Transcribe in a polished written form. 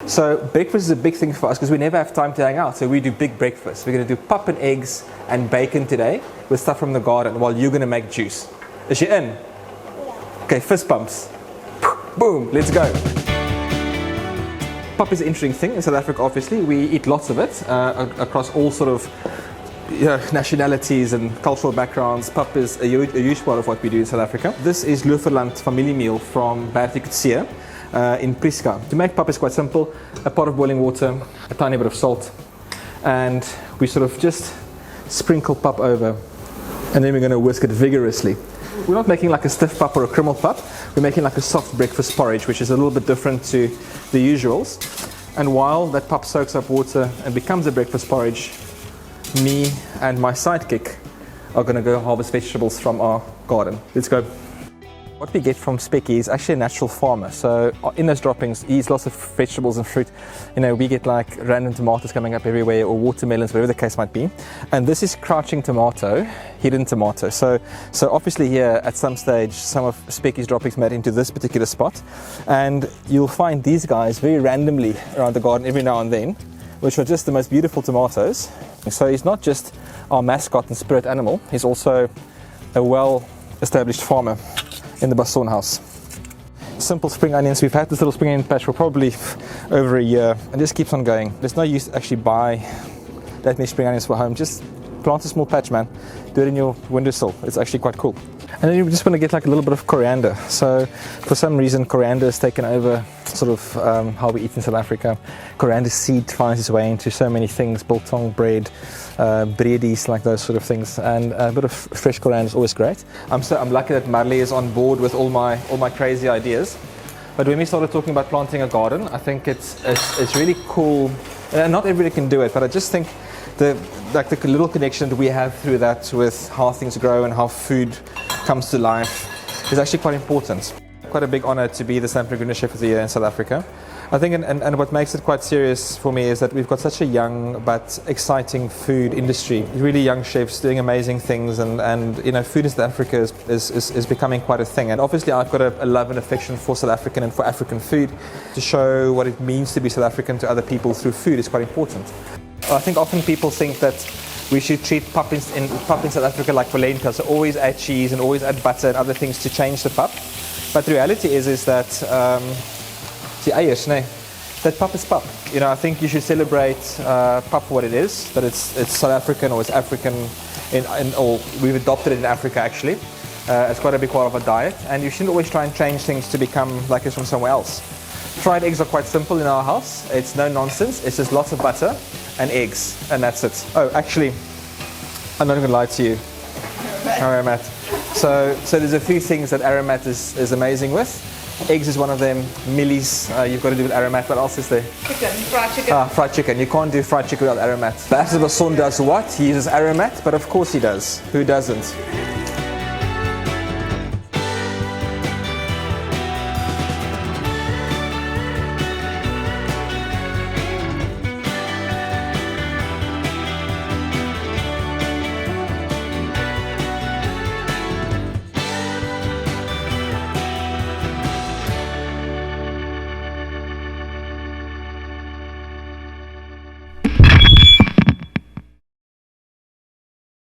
So breakfast is a big thing for us because we never have time to hang out. So we do big breakfast. We're going to do pap and eggs and bacon today with stuff from the garden while you're going to make juice. Is she in? Yeah. Okay, fist bumps. Boom, let's go. Pap is an interesting thing in South Africa, obviously. We eat lots of it across all sort of nationalities and cultural backgrounds. Pap is a huge part of what we do in South Africa. This is Loeferland familiemeal from Bertus in Priska. To make pap is quite simple. A pot of boiling water, a tiny bit of salt, and we sort of just sprinkle pap over, and then we're going to whisk it vigorously. We're not making like a stiff pap or a crimmel pap. We're making like a soft breakfast porridge, which is a little bit different to the usuals. And while that pap soaks up water and becomes a breakfast porridge, me and my sidekick are going to go harvest vegetables from our garden. Let's go. What we get from Spekkie is actually a natural farmer. So in those droppings, he eats lots of vegetables and fruit. You know, we get like random tomatoes coming up everywhere, or watermelons, whatever the case might be. And this is crouching tomato, hidden tomato. So obviously here at some stage, some of Spekkie's droppings made into this particular spot. And you'll find these guys very randomly around the garden every now and then, which are just the most beautiful tomatoes. So he's not just our mascot and spirit animal, he's also a well-established farmer in the Basson house. Simple spring onions. We've had this little spring onion patch for probably over a year, and just keeps on going. There's no use to actually buy that many spring onions for home. Just plant a small patch, man. Do it in your windowsill. It's actually quite cool. And then you just want to get like a little bit of coriander. So for some reason, coriander has taken over sort of how we eat in South Africa. Coriander seed finds its way into so many things: biltong bread, breadies, like those sort of things. And a bit of fresh coriander is always great. I'm lucky that Mareli is on board with all my crazy ideas. But when we started talking about planting a garden, I think it's really cool. And not everybody can do it, but I just think the little connection that we have through that with how things grow and how food comes to life is actually quite important. Quite a big honor to be the San Pellegrino Chef of the Year in South Africa. I think, and what makes it quite serious for me is that we've got such a young but exciting food industry. Really young chefs doing amazing things, and you know, food in South Africa is becoming quite a thing. And obviously I've got a love and affection for South African and for African food. To show what it means to be South African to other people through food is quite important. I think often people think that we should treat pap in South Africa like polenta, so always add cheese and always add butter and other things to change the pap. But the reality is that that pap is pap. You know, I think you should celebrate pap for what it is, that it's South African, or it's African, or we've adopted it in Africa actually. It's quite a big part of our diet, and you shouldn't always try and change things to become like it's from somewhere else. Fried eggs are quite simple in our house. It's no nonsense. It's just lots of butter and eggs, and that's it. Oh, actually, I'm not going to lie to you. Aromat. So there's a few things that aromat is amazing with. Eggs is one of them. Millies, you've got to do with aromat. What else is there? Chicken, fried chicken. Fried chicken. You can't do fried chicken without aromat. Bertus Basson does what? He uses aromat, but of course he does. Who doesn't?